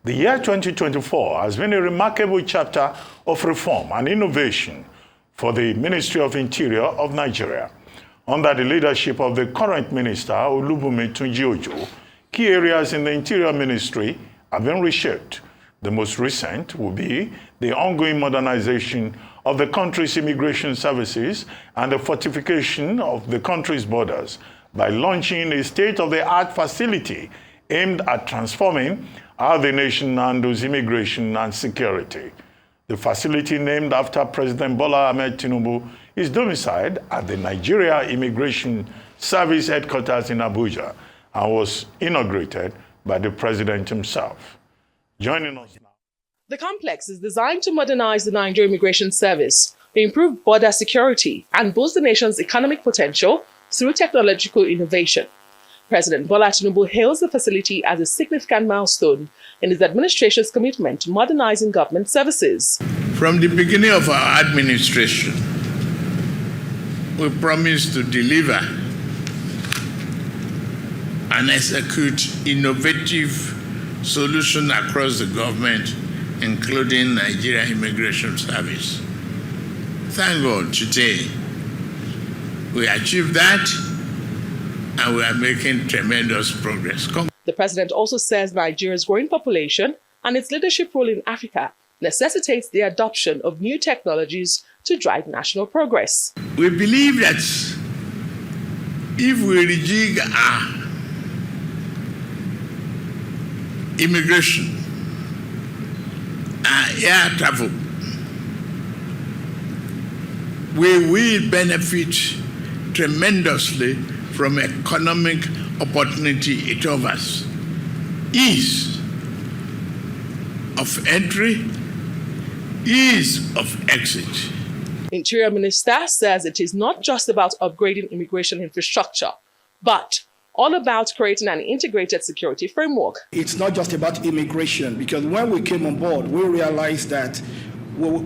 The year 2024 has been a remarkable chapter of reform and innovation for the Ministry of Interior of Nigeria. Under the leadership of the current minister, Olubunmi Tunji-Ojo, key areas in the Interior Ministry have been reshaped. The most recent will be the ongoing modernization of the country's immigration services and the fortification of the country's borders by launching a state-of-the-art facility aimed at transforming how the nation handles immigration and security. The facility, named after President Bola Ahmed Tinubu, is domiciled at the Nigeria Immigration Service headquarters in Abuja and was inaugurated by the president himself. Joining us now. The complex is designed to modernize the Nigeria Immigration Service, improve border security, and boost the nation's economic potential through technological innovation. President Bola Tinubu hails the facility as a significant milestone in his administration's commitment to modernizing government services. From the beginning of our administration, we promised to deliver and execute innovative solutions across the government, including Nigeria Immigration Service. Thank God today we achieved that, and we are making tremendous progress. The president also says Nigeria's growing population and its leadership role in Africa necessitates the adoption of new technologies to drive national progress. We believe that if we rejig our immigration, air travel, we will benefit tremendously from economic opportunity it offers. Ease of entry, ease of exit. Interior Minister says it is not just about upgrading immigration infrastructure, but all about creating an integrated security framework. It's not just about immigration, because when we came on board, we realized that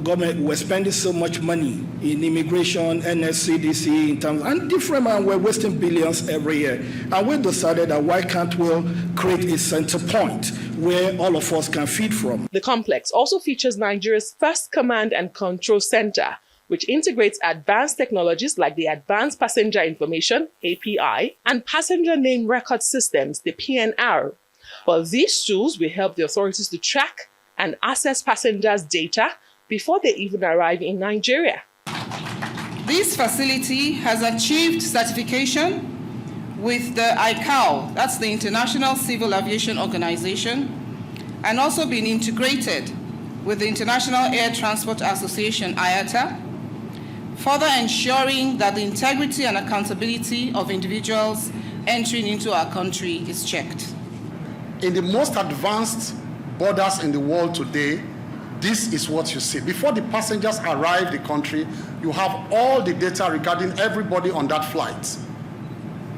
government was spending so much money in immigration, NSCDC, in terms, and different, and we're wasting billions every year. And we decided that why can't we create a center point where all of us can feed from. The complex also features Nigeria's first command and control center, which integrates advanced technologies like the Advanced Passenger Information, API, and Passenger Name Record Systems, the PNR. But these tools will help the authorities to track and access passengers' data before they even arrive in Nigeria. This facility has achieved certification with the ICAO, that's the International Civil Aviation Organization, and also been integrated with the International Air Transport Association, IATA, further ensuring that the integrity and accountability of individuals entering into our country is checked. In the most advanced borders in the world today, this is what you see. Before the passengers arrive the country, you have all the data regarding everybody on that flight.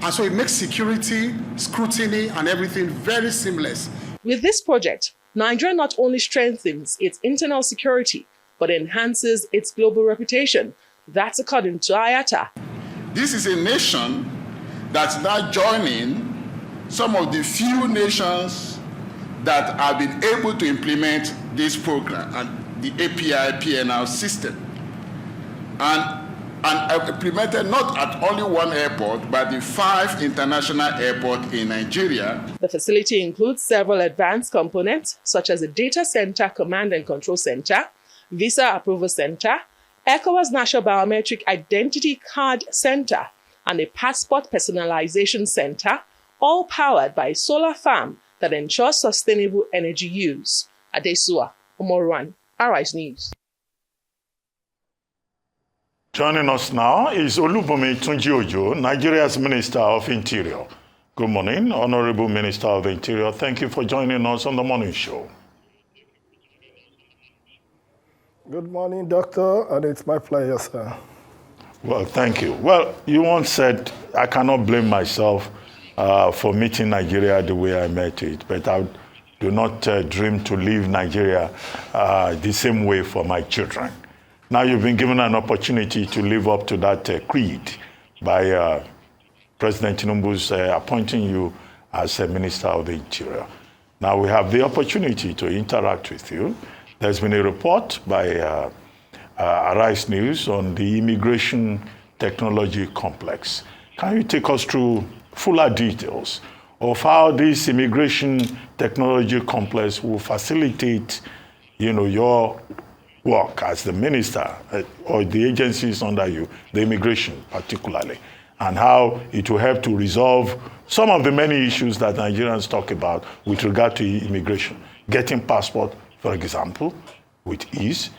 And so it makes security, scrutiny, and everything very seamless. With this project, Nigeria not only strengthens its internal security, but enhances its global reputation. That's according to IATA. This is a nation that's now joining some of the few nations that have been able to implement this program and the API PNR system, and implemented not at only one airport, but the 5 international airports in Nigeria. The facility includes several advanced components, such as a data center, command and control center, visa approval center, ECOWAS National Biometric Identity Card Center, and a passport personalization center, all powered by a solar farm that ensures sustainable energy use. Adesua Omoruan, Arise News. Joining us now is Olubunmi Tunji-Ojo, Nigeria's Minister of Interior. Good morning, Honorable Minister of the Interior. Thank you for joining us on the morning show. Good morning, Doctor, and it's my pleasure, sir. Well, thank you. Well, you once said, I cannot blame myself for meeting Nigeria the way I met it, but I do not dream to leave Nigeria the same way for my children. Now you've been given an opportunity to live up to that creed by President Tinubu's appointing you as a Minister of the Interior. Now we have the opportunity to interact with you. There's been a report by Arise News on the immigration technology complex. Can you take us through fuller details of how this immigration technology complex will facilitate, your work as the minister or the agencies under you, the immigration particularly, and how it will help to resolve some of the many issues that Nigerians talk about with regard to immigration. Getting passport, for example, with ease,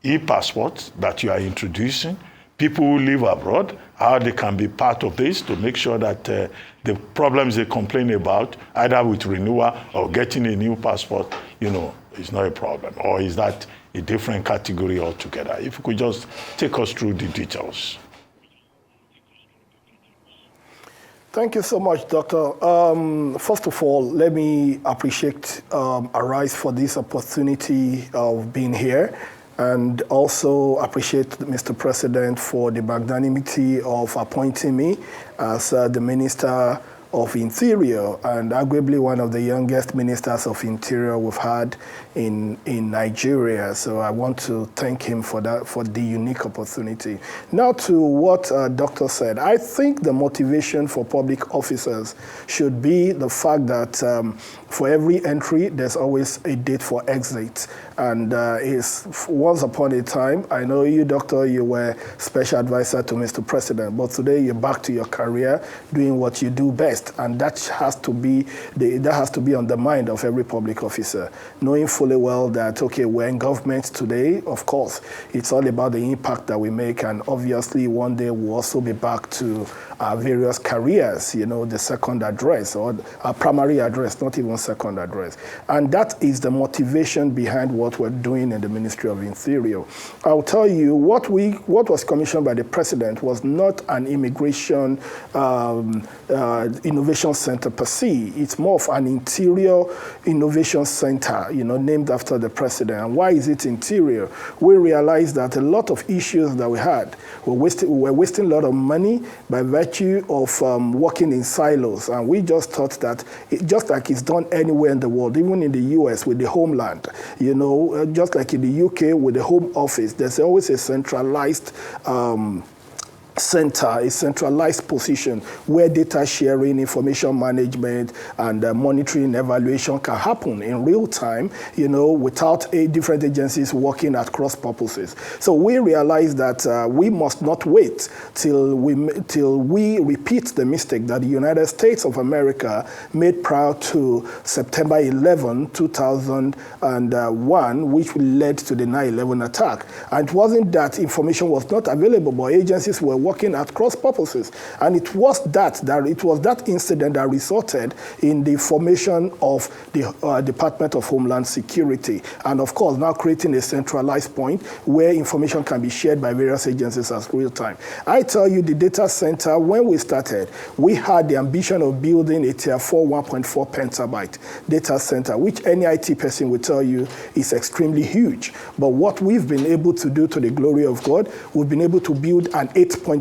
e-passports that you are introducing, people who live abroad, how they can be part of this to make sure that the problems they complain about, either with renewal or getting a new passport, is not a problem. Or is that a different category altogether? If you could just take us through the details. Thank you so much, Doctor. First of all, let me appreciate Arise for this opportunity of being here, and also appreciate Mr. President for the magnanimity of appointing me as the Minister of Interior, and arguably one of the youngest ministers of Interior we've had in Nigeria. So I want to thank him for that, for the unique opportunity. Now to what Doctor said, I think the motivation for public officers should be the fact that for every entry, there's always a date for exit. And once upon a time, I know you, Doctor, you were special advisor to Mr. President, but today you're back to your career doing what you do best. And that has to be on the mind of every public officer, knowing fully well that, okay, we're in government today, of course, it's all about the impact that we make, and obviously one day we'll also be back to our various careers, the second address or our primary address, not even second address. And that is the motivation behind what we're doing in the Ministry of Interior. I'll tell you, what was commissioned by the President was not an immigration innovation center per se. It's more of an interior innovation center, named after the President. And why is it interior? We realized that a lot of issues that we had, we were wasting a lot of money by virtue of working in silos. And we just thought that, just like it's done anywhere in the world, even in the US with the homeland, just like in the UK with the Home Office, there's always a centralized center, a centralized position where data sharing, information management, and monitoring evaluation can happen in real time, without different agencies working at cross purposes. So we realized that we must not wait till we repeat the mistake that the United States of America made prior to September 11, 2001, which led to the 9/11 attack. And it wasn't that information was not available, but agencies were working at cross purposes, and it was that incident that resulted in the formation of the Department of Homeland Security, and of course now creating a centralized point where information can be shared by various agencies as real time. I tell you, the data center, when we started, we had the ambition of building a tier 4 1.4 petabyte data center, which any IT person will tell you is extremely huge. But what we've been able to do, to the glory of God, we've been able to build an 8.3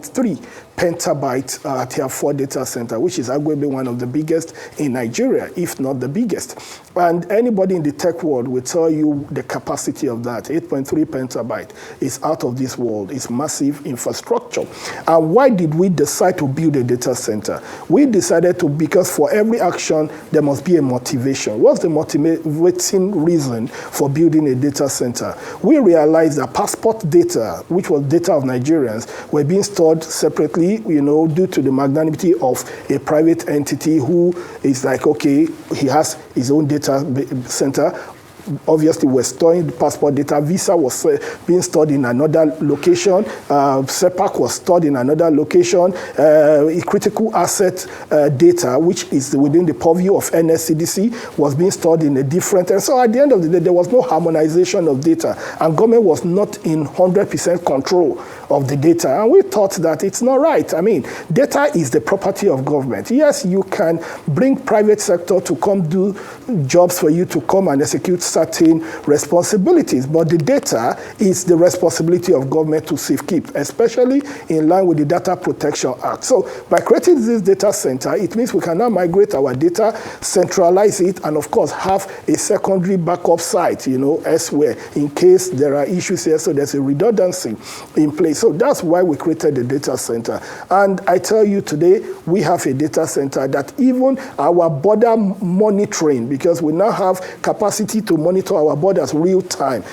petabyte tier 4 data center, which is arguably one of the biggest in Nigeria, if not the biggest. And anybody in the tech world will tell you the capacity of that. 8.3 petabyte is out of this world. It's massive infrastructure. And why did we decide to build a data center? We decided to, because for every action, there must be a motivation. What's the motivating reason for building a data center? We realized that passport data, which was data of Nigerians, were being stored separately, due to the magnanimity of a private entity who is like, okay, he has his own data center. Obviously, we're storing the passport data. Visa was being stored in another location. SEPAC was stored in another location. Critical asset data, which is within the purview of NSCDC, was being stored in a different. And so at the end of the day, there was no harmonization of data. And government was not in 100% control of the data. And we thought that it's not right. I mean, data is the property of government. Yes, you can bring private sector to come do jobs for you, to come and execute certain responsibilities. But the data is the responsibility of government to safekeep, especially in line with the Data Protection Act. So by creating this data center, it means we can now migrate our data, centralize it, and of course have a secondary backup site, elsewhere in case there are issues here. So there's a redundancy in place. So that's why we created the data center. And I tell you today, we have a data center that even our border monitoring, because we now have capacity to monitor our borders real time,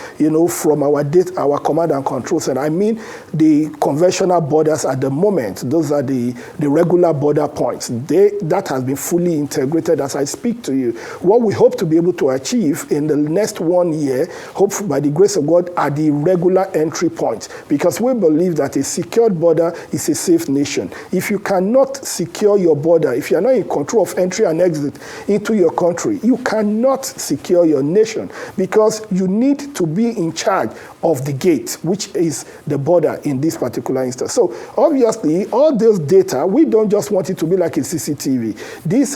from our command and control center. I mean, the conventional borders at the moment, those are the regular border points. That has been fully integrated as I speak to you. What we hope to be able to achieve in the next 1 year, hopefully by the grace of God, are the regular entry points, because we believe that a secured border is a safe nation. If you cannot secure your border, if you are not in control of entry and exit into your country, you cannot secure your nation, because you need to be in charge of the gate, which is the border in this particular instance. So obviously, all those data, we don't just want it to be like a CCTV. There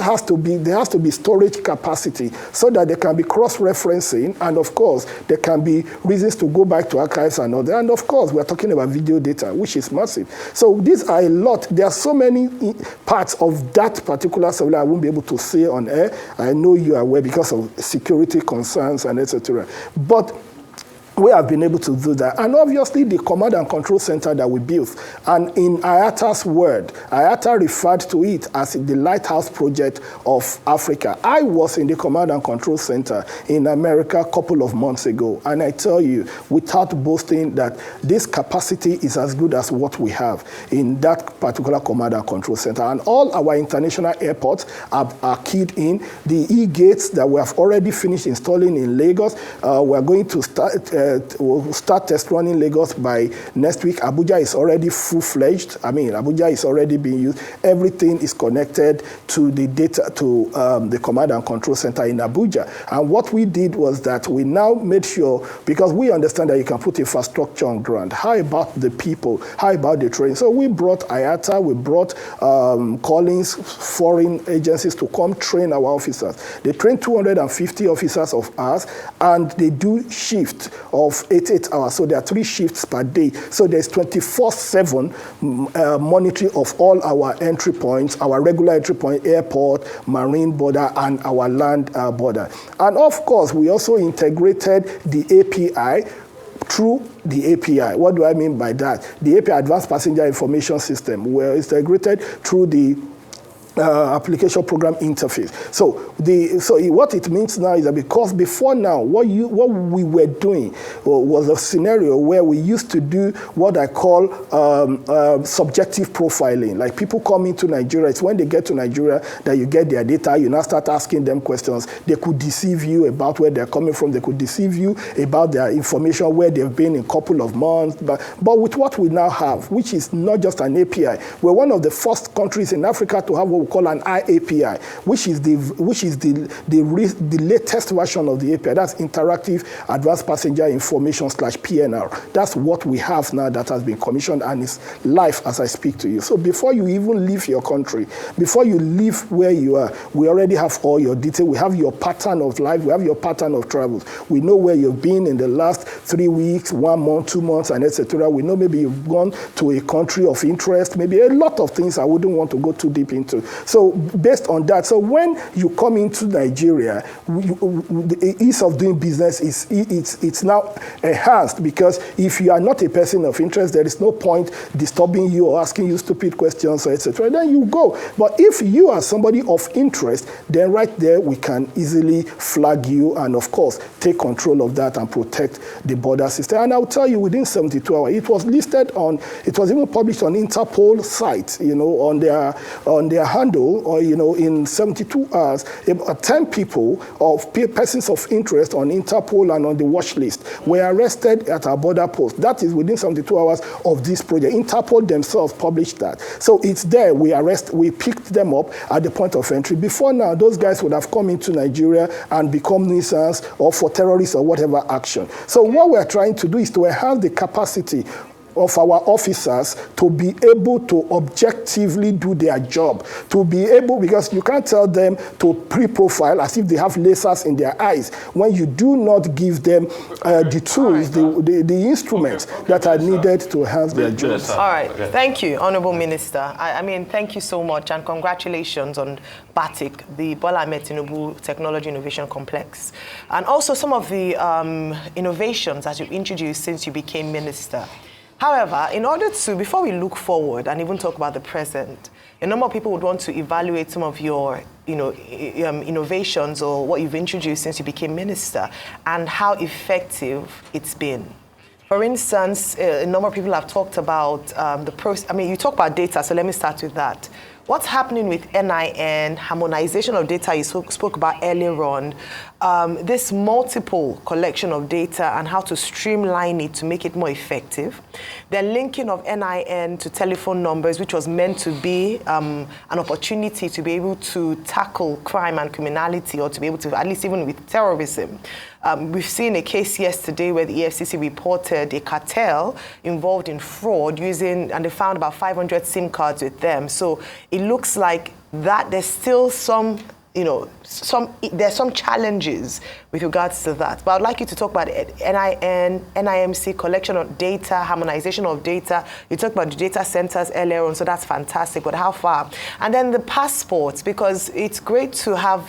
has to be storage capacity so that there can be cross-referencing, and of course, there can be reasons to go back to archives and all that. And of course, we're talking about video data, which is massive. So these are a lot. There are so many parts of that particular survey I won't be able to say on air. I know you are aware because of security concerns and etc. But we have been able to do that. And obviously, the command and control center that we built, and in IATA's word, IATA referred to it as the lighthouse project of Africa. I was in the command and control center in America a couple of months ago, and I tell you, without boasting, that this capacity is as good as what we have in that particular command and control center. And all our international airports are keyed in. The e-gates that we have already finished installing in Lagos, we're going to we'll start test running Lagos by next week. Abuja is already full-fledged. Abuja is already being used. Everything is connected to the data, to the command and control center in Abuja. And what we did was that we now made sure, because we understand that you can put infrastructure on ground. How about the people? How about the training? So we brought IATA, we brought Collins, foreign agencies to come train our officers. They train 250 officers of ours, and they do shift of 8 hours. So there are 3 shifts per day. So there's 24/7 monitoring of all our entry points, our regular entry point, airport, marine border, and our land border. And of course, we also integrated the API through the API. What do I mean by that? The API, Advanced Passenger Information System, were integrated through the application program interface. So what it means now is that, because before now, what we were doing was a scenario where we used to do what I call subjective profiling. Like, people come into Nigeria, it's when they get to Nigeria that you get their data, you now start asking them questions. They could deceive you about where they're coming from. They could deceive you about their information, where they've been in a couple of months. But with what we now have, which is not just an API, we're one of the first countries in Africa to have what we call an IAPI, which is the latest version of the API. That's Interactive Advanced Passenger Information /PNR. That's what we have now that has been commissioned and is live as I speak to you. So before you even leave your country, before you leave where you are, we already have all your detail. We have your pattern of life. We have your pattern of travels. We know where you've been in the last 3 weeks, 1 month, 2 months, and etc. We know maybe you've gone to a country of interest, maybe a lot of things I wouldn't want to go too deep into. So based on that, so when you come into Nigeria, the ease of doing business it's now enhanced, because if you are not a person of interest, there is no point disturbing you or asking you stupid questions or etc. Then you go. But if you are somebody of interest, then right there we can easily flag you and of course take control of that and protect the border system. And I'll tell you, within 72 hours, it was even published on Interpol site, on their handle, or in 72 hours, about 10 people of persons of interest on Interpol and on the watch list were arrested at our border post. That is within 72 hours of this project. Interpol themselves published that. So it's there. We picked them up at the point of entry. Before now, those guys would have come into Nigeria and become nuisance or for terrorists or whatever action. So what we're trying to do is to enhance the capacity of our officers to be able to objectively do their job, to be able, because you can't tell them to pre-profile as if they have lasers in their eyes when you do not give them the tools, the instruments that are needed to enhance their jobs. All right, thank you, Honorable Minister. I mean, thank you so much, and congratulations on BATIC, the Bola Ahmed Tinubu Technology Innovation Complex, and also some of the innovations that you've introduced since you became minister. However, in order to, before we look forward and even talk about the present, a number of people would want to evaluate some of your innovations or what you've introduced since you became minister and how effective it's been. For instance, a number of people have talked about the process. I mean, you talk about data, so let me start with that. What's happening with NIN, harmonization of data you spoke about earlier on, this multiple collection of data and how to streamline it to make it more effective. The linking of NIN to telephone numbers, which was meant to be an opportunity to be able to tackle crime and criminality, or to be able to, at least even with terrorism. We've seen a case yesterday where the EFCC reported a cartel involved in fraud and they found about 500 SIM cards with them. So it looks like that there's still some, there's some challenges with regards to that. But I'd like you to talk about NIN, NIMC, collection of data, harmonization of data. You talked about the data centers earlier on, so that's fantastic, but how far? And then the passports, because it's great to have,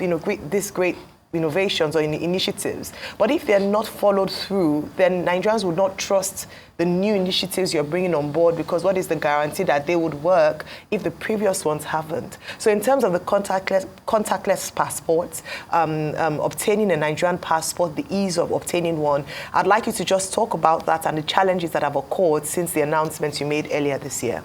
this great innovations or initiatives, but if they're not followed through, then Nigerians would not trust the new initiatives you're bringing on board, because what is the guarantee that they would work if the previous ones haven't? So in terms of the contactless passports, obtaining a Nigerian passport, the ease of obtaining one, I'd like you to just talk about that and the challenges that have occurred since the announcements you made earlier this year.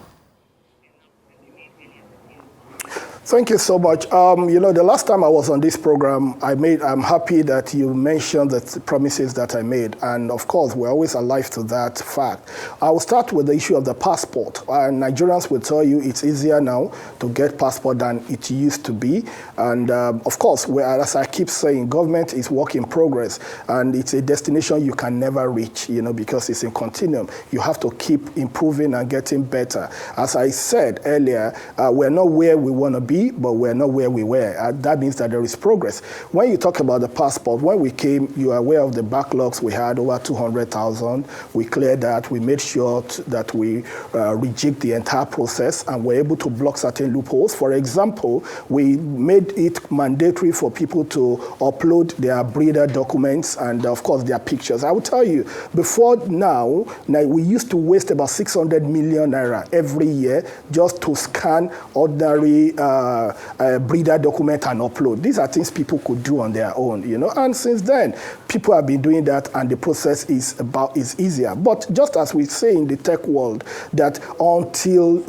Thank you so much. The last time I was on this program, I'm happy that you mentioned the promises that I made. And of course, we're always alive to that fact. I will start with the issue of the passport. Nigerians will tell you it's easier now to get passport than it used to be. And of course, as I keep saying, government is work in progress. And it's a destination you can never reach, because it's in continuum. You have to keep improving and getting better. As I said earlier, we're not where we want to be, but we're not where we were. That means that there is progress. When you talk about the passport, when we came, you are aware of the backlogs. We had over 200,000. We cleared that. We made sure that we reject the entire process, and we're able to block certain loopholes. For example, we made it mandatory for people to upload their breeder documents and, of course, their pictures. I will tell you, before now we used to waste about 600 million naira every year just to scan ordinary breeder document and upload. These are things people could do on their own, and since then, people have been doing that, and the process is easier. But just as we say in the tech world, that until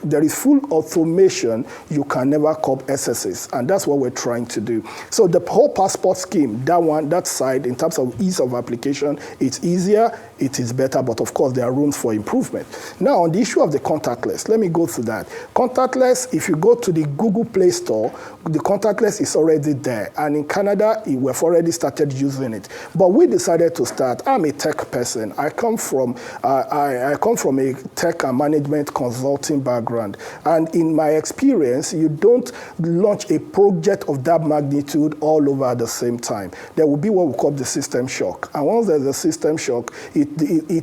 there is full automation, you can never curb excesses, and that's what we're trying to do. So the whole passport scheme, that side, in terms of ease of application, it's easier, it is better, but of course there are rooms for improvement. Now, on the issue of the contactless, let me go through that. Contactless, if you go to the Google Play Store, the contactless is already there. And in Canada, we've already started using it. But we decided to start. I'm a tech person. I come from a tech and management consulting background. And in my experience, you don't launch a project of that magnitude all over at the same time. There will be what we call the system shock. And once there's a system shock, it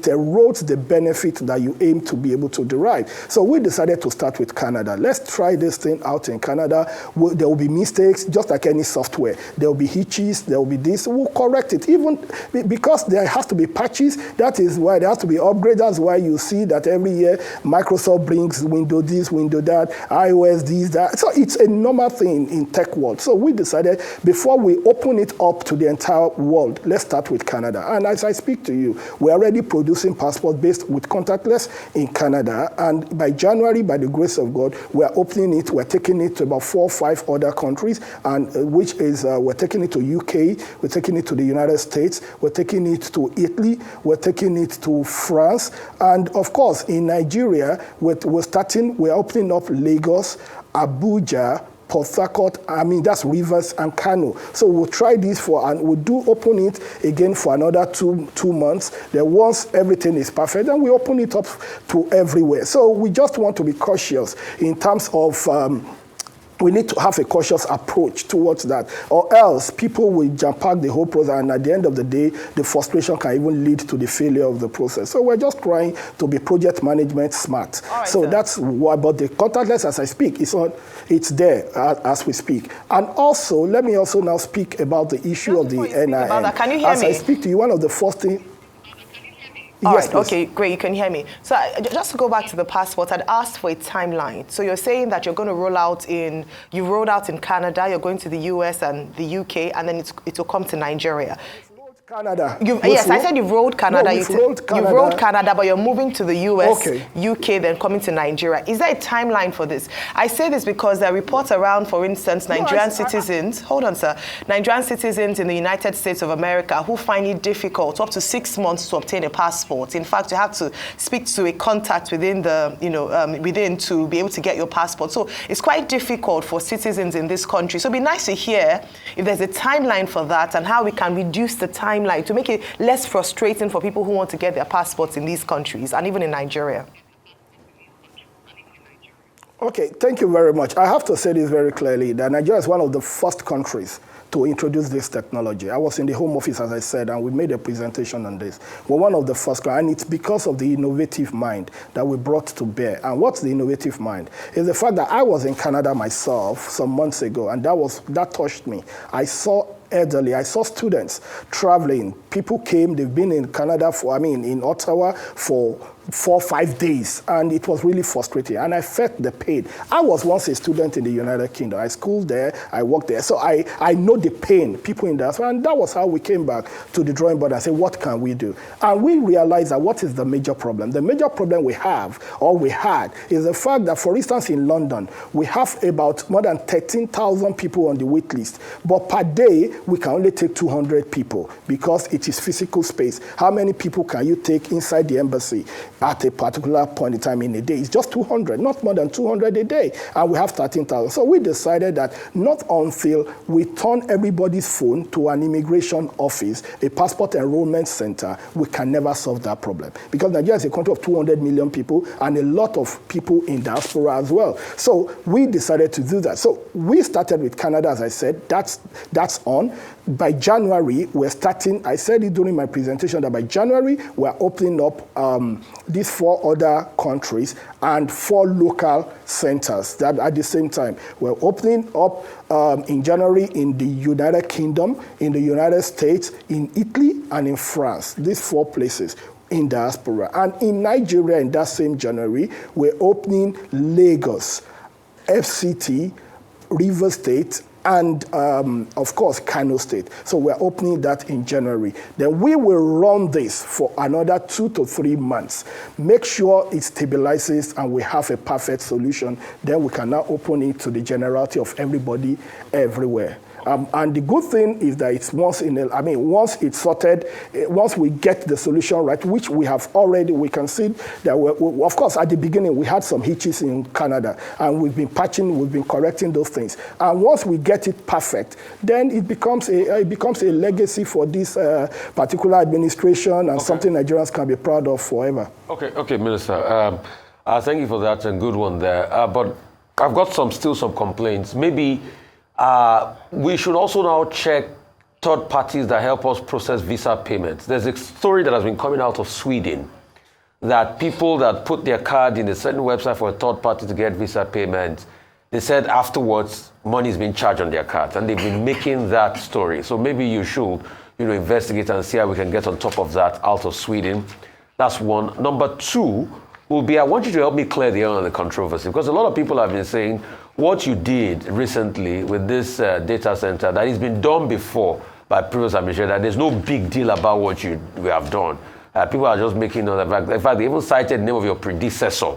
erodes the benefit that you aim to be able to derive. So we decided to start with Canada. Let's try this thing out in Canada. There will be mistakes, just like any software. There will be hitches, there will be this. We'll correct it, even because there has to be patches. That is why there has to be upgrades. That's why you see that every year Microsoft brings Windows this, Windows that, iOS this, that. So it's a normal thing in tech world. So we decided before we open it up to the entire world, let's start with Canada. And as I speak to you, we're already producing passports based with contactless in Canada. And by January, by the grace of God, we're opening it. We're taking it to about 4 or 5 other countries, and which is we're taking it to UK, we're taking it to the United States, we're taking it to Italy, we're taking it to France, and of course in Nigeria, we're opening up Lagos, Abuja, Port Harcourt, that's Rivers and Kano. So we'll try this and we'll open it again for another two months. Then once everything is perfect, then we open it up to everywhere. So we just want to be cautious in terms of we need to have a cautious approach towards that, or else people will jam-pack the whole process, and at the end of the day, the frustration can even lead to the failure of the process. So we're just trying to be project management smart. Right, so that's why, but the contactless, as I speak, it's there as we speak. And also, let me also now speak about the issue of the NIN. Can you hear me? As I speak to you, one of the first things. All yes, right, please. okay, great, you can hear me. So just to go back to the passport, I'd asked for a timeline. So you're saying that you're going to you rolled out in Canada, you're going to the US and the UK, and then it will come to Nigeria. Canada. Yes, I said you've rolled Canada. No, you've rolled Canada, but you're moving to the US, okay. UK, then coming to Nigeria. Is there a timeline for this? I say this because there are reports around, for instance, Nigerian citizens, hold on, sir, Nigerian citizens in the United States of America who find it difficult, up to 6 months to obtain a passport. In fact, you have to speak to a contact within to be able to get your passport. So it's quite difficult for citizens in this country. So it'd be nice to hear if there's a timeline for that and how we can reduce the timeline to make it less frustrating for people who want to get their passports in these countries and even in Nigeria. Okay, thank you very much. I have to say this very clearly, that Nigeria is one of the first countries to introduce this technology. I was in the Home Office, as I said, and we made a presentation on this. We're one of the first, and it's because of the innovative mind that we brought to bear. And what's the innovative mind? Is the fact that I was in Canada myself some months ago, and that touched me. I saw students traveling. People came, they've been in Canada in Ottawa for 4 or 5 days, and it was really frustrating, and I felt the pain. I was once a student in the United Kingdom. I schooled there, I worked there, so I know the pain people in that, and that was how we came back to the drawing board and said, what can we do? And we realized that what is the major problem? The major problem we have, or we had, is the fact that, for instance, in London, we have about more than 13,000 people on the wait list, but per day, we can only take 200 people because it is physical space. How many people can you take inside the embassy at a particular point in time in a day? It's just 200, not more than 200 a day. And we have 13,000. So we decided that not until we turn everybody's phone to an immigration office, a passport enrollment center, we can never solve that problem. Because Nigeria is a country of 200 million people and a lot of people in diaspora as well. So we decided to do that. So we started with Canada, as I said. That's on. By January, we're starting, I said it during my presentation, that by January, we're opening up these 4 other countries and 4 local centers that at the same time. We're opening up in January in the United Kingdom, in the United States, in Italy, and in France. These 4 places in diaspora. And in Nigeria, in that same January, we're opening Lagos, FCT, Rivers State, and of course, Kano State. So we're opening that in January. Then we will run this for another 2 to 3 months. Make sure it stabilizes and we have a perfect solution. Then we can now open it to the generality of everybody everywhere. And the good thing is that it's once it's sorted, once we get the solution right, which we have already, we can see that, of course, at the beginning, we had some hitches in Canada, and we've been patching, we've been correcting those things. And once we get it perfect, then it becomes a legacy for this particular administration and something Nigerians can be proud of forever. Okay, Minister. Thank you for that, and good one there. But I've got still some complaints. Maybe we should also now check third parties that help us process visa payments. There's a story that has been coming out of Sweden that people that put their card in a certain website for a third party to get visa payments, they said afterwards money is being charged on their cards, and they've been making that story. So maybe you should investigate and see how we can get on top of that out of Sweden. That's one. Number 2 will be, I want you to help me clear the air on the controversy, because a lot of people have been saying what you did recently with this data center, that it's been done before by previous administration, that there's no big deal about what we have done. People are just making note of the fact. In fact, they even cited the name of your predecessor,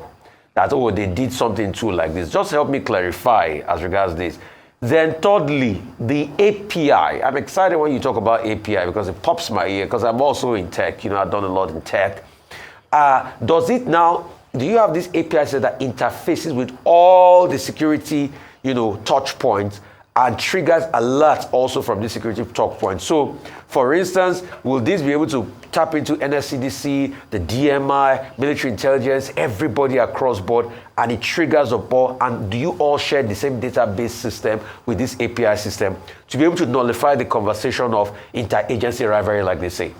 that, they did something too like this. Just help me clarify as regards this. Then thirdly, the API. I'm excited when you talk about API because it pops my ear, because I'm also in tech. I've done a lot in tech. Do you have this API set that interfaces with all the security, touch points and triggers alerts also from this security touch point. So, for instance, will this be able to tap into NSCDC, the DMI, military intelligence, everybody across board, and it triggers a ball? And do you all share the same database system with this API system to be able to nullify the conversation of interagency rivalry, like they say?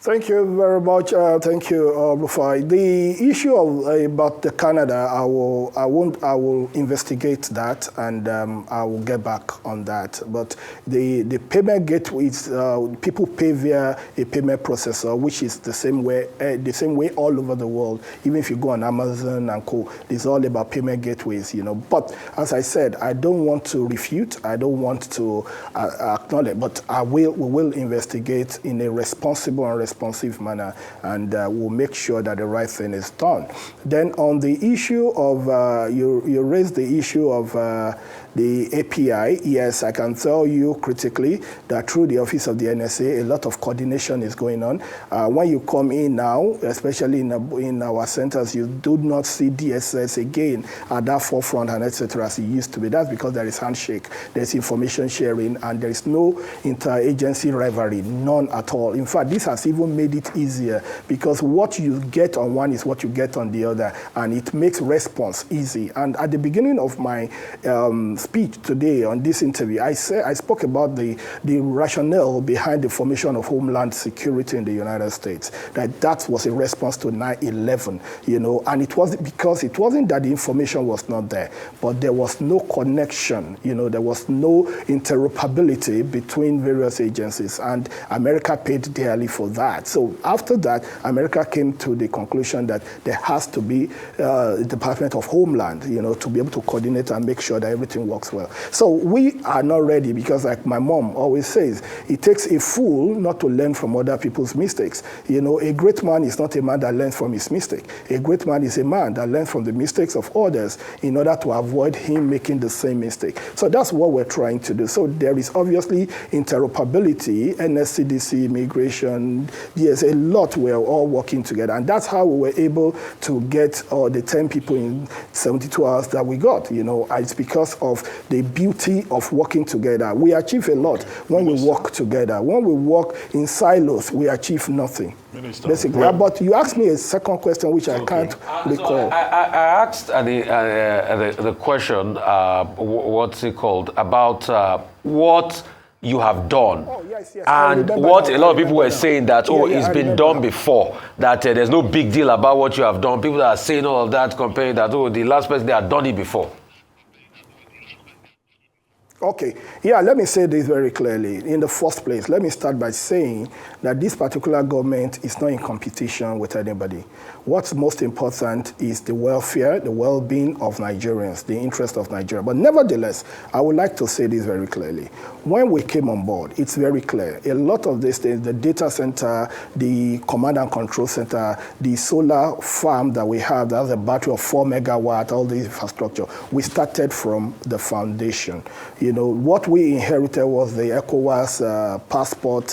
Thank you very much. Thank you, Rufai. The issue about the Canada, I will investigate that, and I will get back on that. But the payment gateways, people pay via a payment processor, which is the same way all over the world. Even if you go on Amazon and co, it's all about payment gateways, But as I said, I don't want to refute. I don't want to acknowledge, but we will investigate in a responsible and responsive manner, and we'll make sure that the right thing is done. Then on the issue of, you raised the issue of the API. Yes, I can tell you critically that through the Office of the NSA, a lot of coordination is going on. When you come in now, especially in our centers, you do not see DSS again at that forefront and etc. as it used to be. That's because there is handshake, there's information sharing, and there is no interagency rivalry, none at all. In fact, this has even made it easier because what you get on one is what you get on the other, and it makes response easy. And at the beginning of my speech today on this interview, I spoke about the rationale behind the formation of Homeland Security in the United States, that was a response to 9/11, and it was because it wasn't that the information was not there, but there was no connection, there was no interoperability between various agencies, and America paid dearly for that. So after that, America came to the conclusion that there has to be a Department of Homeland, to be able to coordinate and make sure that everything works well. So we are not ready because, like my mom always says, it takes a fool not to learn from other people's mistakes. A great man is not a man that learns from his mistake. A great man is a man that learns from the mistakes of others in order to avoid him making the same mistake. So that's what we're trying to do. So there is obviously interoperability, NSCDC, immigration, yes, a lot. We're all working together. And that's how we were able to get the 10 people in 72 hours that we got. It's because of the beauty of working together. We achieve a lot when we work together. When we work in silos, we achieve nothing. Minister, basically. But you asked me a second question, which I can't recall. So I asked the question, what's it called, about what you have done. Yes. And what a lot of people were saying that, it's been done before, that there's no big deal about what you have done. People that are saying all of that, comparing that, the last person, they had done it before. Okay. Yeah, let me say this very clearly. In the first place, let me start by saying that this particular government is not in competition with anybody. What's most important is the welfare, the well-being of Nigerians, the interest of Nigeria. But nevertheless, I would like to say this very clearly. When we came on board, it's very clear. A lot of these things, the data center, the command and control center, the solar farm that we have, that's a battery of 4 megawatt, all the infrastructure, we started from the foundation. What we inherited was the ECOWAS passport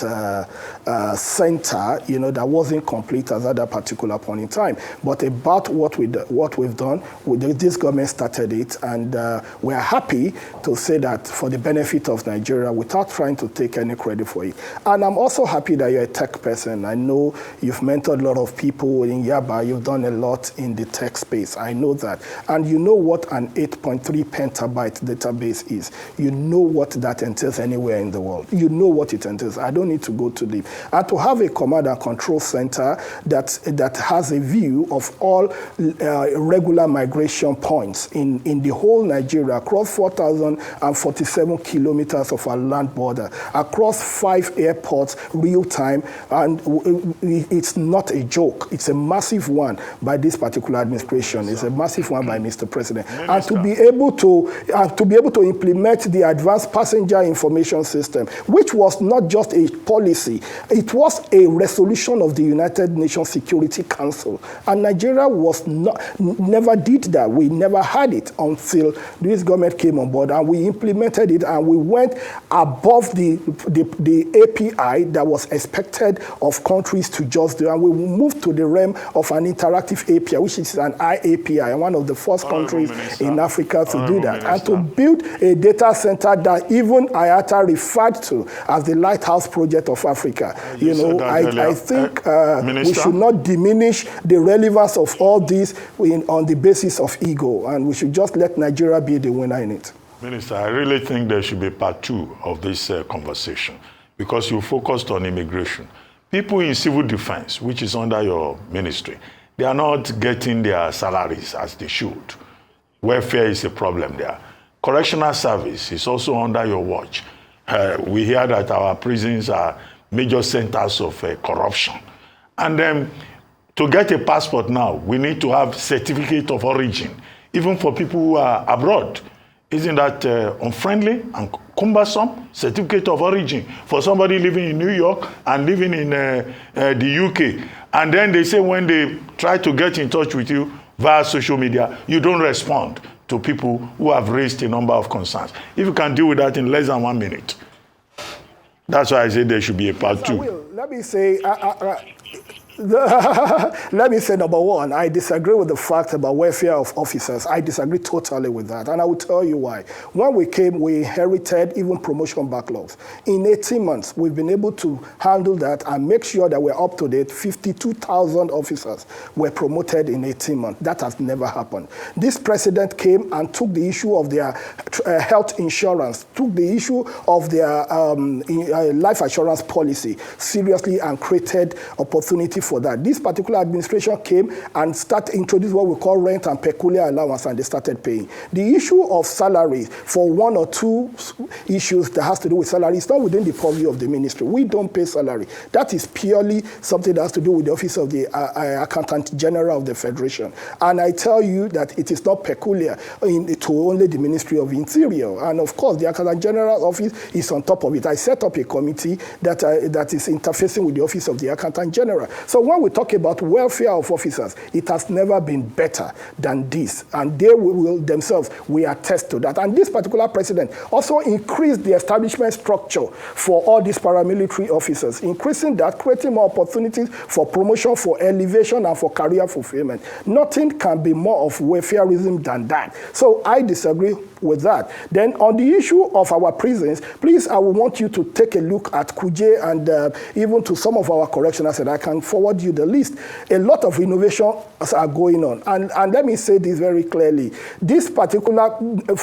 center, that wasn't complete at that particular point in time. But about what we've done, this government started it, and we are happy to say that for the benefit of Nigeria, without trying to take any credit for it. And I'm also happy that you're a tech person. I know you've mentored a lot of people in Yaba. You've done a lot in the tech space. I know that. And you know what an 8.3 petabyte database is. You know what that entails anywhere in the world. You know what it entails. I don't need to go too deep. And to have a command and control center that has a view of all regular migration points in the whole Nigeria, across 4,047 kilometers of our land border, across 5 airports, real time, and it's not a joke. It's a massive one by this particular administration. It's a massive one by Mr. President. And to be able to implement the Advanced Passenger Information System, which was not just a policy, it was a resolution of the United Nations Security Council. And Nigeria never did that. We never had it until this government came on board, and we implemented it, and we went above the API that was expected of countries to just do, and we moved to the realm of an interactive API, which is an IAPI, one of the first countries in Africa to do that, and to build a data center that even IATA referred to as the Lighthouse Project of Africa. You know, I think we should not diminish the relevance of all this on the basis of ego, and we should just let Nigeria be the winner in it. Minister, I really think there should be part 2 of this conversation, because you focused on immigration. People in civil defense, which is under your ministry, they are not getting their salaries as they should. Welfare is a problem there. Correctional service is also under your watch. We hear that our prisons are major centers of corruption. And then to get a passport now, we need to have certificate of origin, even for people who are abroad. Isn't that unfriendly and cumbersome? Certificate of origin for somebody living in New York and living in the UK. And then they say when they try to get in touch with you via social media, you don't respond to people who have raised a number of concerns. If you can deal with that in less than 1 minute. That's why I say there should be a part 2. Let me say, let me say, number one, I disagree with the fact about welfare of officers. I disagree totally with that, and I will tell you why. When we came, we inherited even promotion backlogs. In 18 months, we've been able to handle that and make sure that we're up to date. 52,000 officers were promoted in 18 months. That has never happened. This president came and took the issue of their health insurance, took the issue of their life assurance policy seriously, and created opportunity for that. This particular administration came and started introducing what we call rent and peculiar allowance, and they started paying. The issue of salaries, for 1 or 2 issues that has to do with salary, is not within the purview of the ministry. We don't pay salary. That is purely something that has to do with the office of the Accountant General of the Federation. And I tell you that it is not peculiar to only the Ministry of Interior. And of course, the Accountant General office is on top of it. I set up a committee that is interfacing with the office of the Accountant General. So when we talk about welfare of officers, it has never been better than this. And they will themselves, we attest to that. And this particular president also increased the establishment structure for all these paramilitary officers, increasing that, creating more opportunities for promotion, for elevation, and for career fulfillment. Nothing can be more of welfareism than that. So I disagree with that. Then on the issue of our prisons, please, I will want you to take a look at Kuje and even to some of our correctionals, and I can forward you the list. A lot of innovations are going on. And let me say this very clearly. This particular,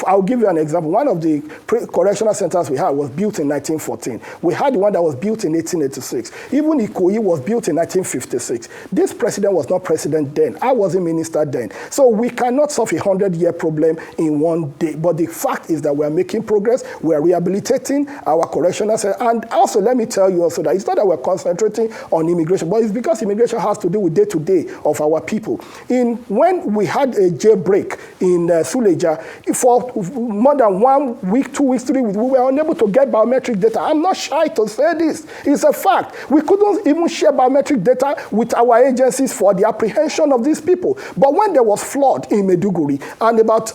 I'll give you an example. One of the correctional centers we had was built in 1914. We had one that was built in 1886. Even Ikoyi was built in 1956. This president was not president then. I wasn't minister then. So we cannot solve a 100-year problem in one day. But the fact is that we are making progress. We are rehabilitating our correctional centers. And also, let me tell you also that it's not that we're concentrating on immigration, but it's because immigration has to do with day-to-day of our people. When we had a jailbreak in Suleja, for more than 1 week, 2 weeks, 3 weeks, we were unable to get biometric data. I'm not shy to say this. It's a fact. We couldn't even share biometric data with our agencies for the apprehension of these people. But when there was flood in Maiduguri and about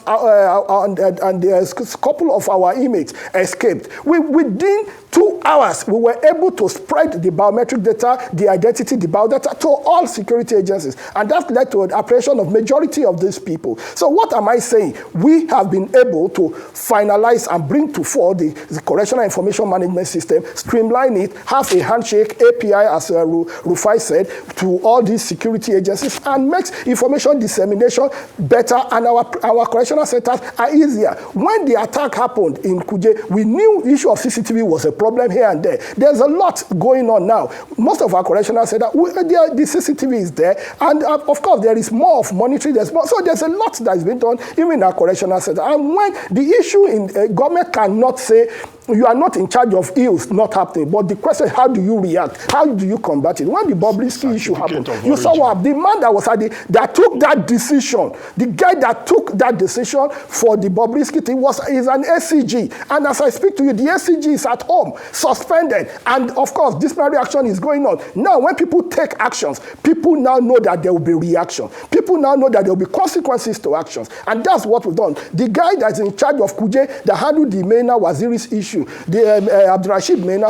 and a couple of our inmates escaped, within 2 hours, we were able to spread the biometric data, the identity, the biodata to all security agencies. And that led to an apprehension of majority of these people. So what am I saying? We have been able to finalize and bring to fore the correctional information management system, streamline it, have a handshake API, as Rufai said, to all these security agencies, and makes information dissemination better, and our correctional centers are easier. When the attack happened in Kuje, we knew the issue of CCTV was a problem here and there. There's a lot going on now. Most of our correctional centers, the CCTV is there, and of course there is more of monitoring. So there's a lot that has been done even in our correctional center. And when the issue in government cannot say you are not in charge of ills not happening, but the question is, how do you react? How do you combat it? When the Bobrisky issue happened, you saw what the man that was that took that decision, the guy that took that decision for the Bobrisky biscuit. He's an SCG. And as I speak to you, the SCG is at home, suspended. And of course, disciplinary action is going on. Now, when people take actions, people now know that there will be reaction. People now know that there will be consequences to actions. And that's what we've done. The guy that's in charge of Kuje, that handled the Mena Waziri's issue, the Abdurrashid Mena,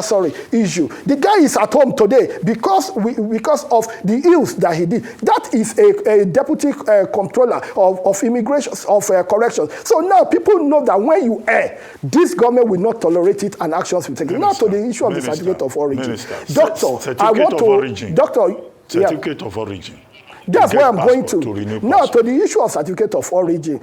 issue. The guy is at home today because of the ills that he did. That is a deputy controller of immigration, of corrections. So now people know that when you err, this government will not tolerate it and actions will take it. Now to the issue of the certificate of origin. Certificate of origin. That's where I'm going to. Now to the issue of certificate of origin.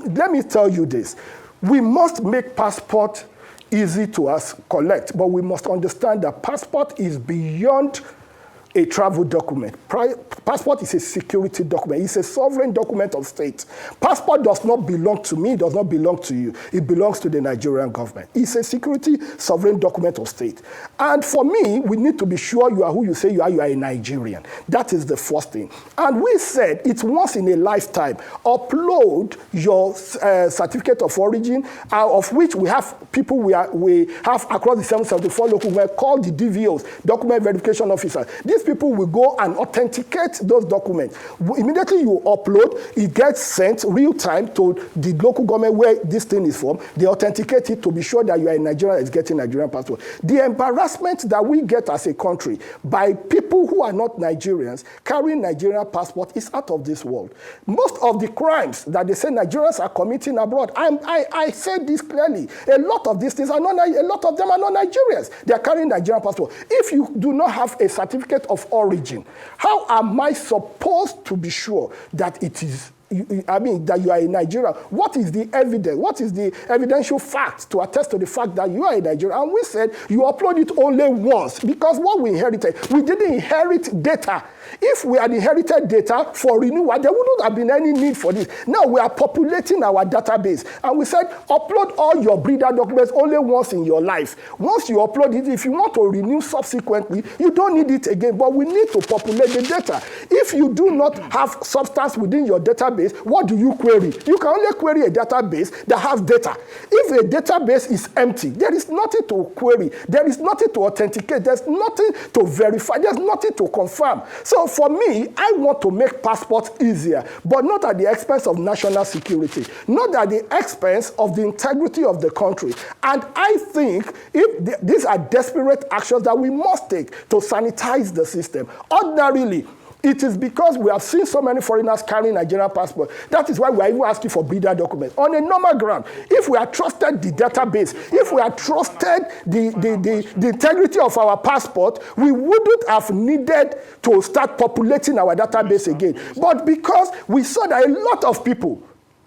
Let me tell you this. We must make passport easy to collect, but we must understand that passport is beyond a travel document. Passport is a security document. It's a sovereign document of state. Passport does not belong to me, does not belong to you. It belongs to the Nigerian government. It's a security sovereign document of state. And for me, we need to be sure you are who you say you are a Nigerian. That is the first thing. And we said it's once in a lifetime. Upload your certificate of origin, of which we have people we have across the 774 local government called the DVOs, document verification officers. These people will go and authenticate those documents. Immediately you upload, it gets sent real time to the local government where this thing is from. They authenticate it to be sure that you are a Nigerian that's getting Nigerian passport. The embarrassment that we get as a country by people who are not Nigerians carrying Nigerian passport is out of this world. Most of the crimes that they say Nigerians are committing abroad, I said this clearly. A lot of these things are not, a lot of them are not Nigerians. They are carrying Nigerian passport. If you do not have a certificate of origin, how am I supposed to be sure that it is, that you are a Nigerian? What is the evidence? What is the evidential fact to attest to the fact that you are a Nigerian? And we said you upload it only once, because what we inherited, we didn't inherit data. If we had inherited data for renewal, there wouldn't have been any need for this. Now we are populating our database, and we said upload all your breeder documents only once in your life. Once you upload it, if you want to renew subsequently, you don't need it again, but we need to populate the data. If you do not have substance within your database, what do you query? You can only query a database that has data. If a database is empty, there is nothing to query. There is nothing to authenticate. There's nothing to verify. There's nothing to confirm. So for me, I want to make passports easier, but not at the expense of national security, not at the expense of the integrity of the country. And I think these are desperate actions that we must take to sanitize the system. Ordinarily, it is because we have seen so many foreigners carrying Nigerian passports. That is why we are even asking for breeder documents. On a normal ground, if we had trusted the database, if we had trusted the integrity of our passport, we wouldn't have needed to start populating our database again. But because we saw that a lot of people...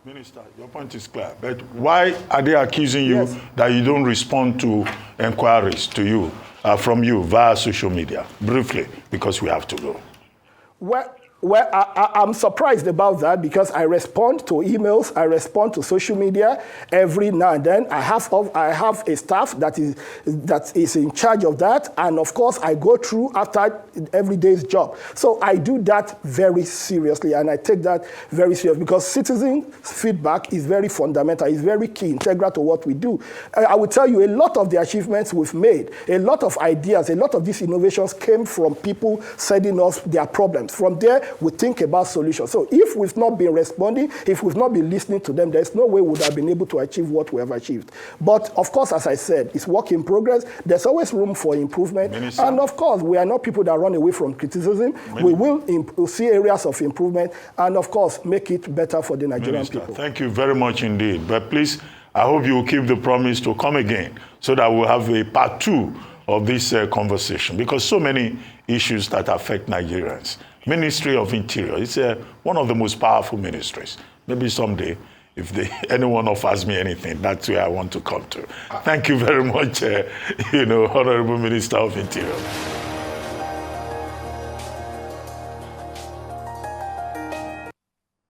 Minister, your point is clear. But why are they accusing you that you don't respond to inquiries to you, from you via social media? Briefly, because we have to go. Well, I'm surprised about that, because I respond to emails, I respond to social media every now and then. I have a staff that is in charge of that, and of course I go through after every day's job. So I do that very seriously, and I take that very seriously, because citizen feedback is very fundamental, is very key, integral to what we do. I will tell you, a lot of the achievements we've made, a lot of ideas, a lot of these innovations came from people sending us their problems. From there, we think about solutions. So if we've not been responding, if we've not been listening to them, there's no way we would have been able to achieve what we have achieved. But of course, as I said, it's work in progress. There's always room for improvement. Minister. And of course, we are not people that run away from criticism. We will see areas of improvement and of course, make it better for the Nigerian people. Thank you very much indeed. But please, I hope you will keep the promise to come again so that we'll have a part 2 of this conversation, because so many issues that affect Nigerians. Ministry of Interior, it's one of the most powerful ministries. Maybe someday, if anyone offers me anything, that's where I want to come to. Thank you very much, Honorable Minister of Interior.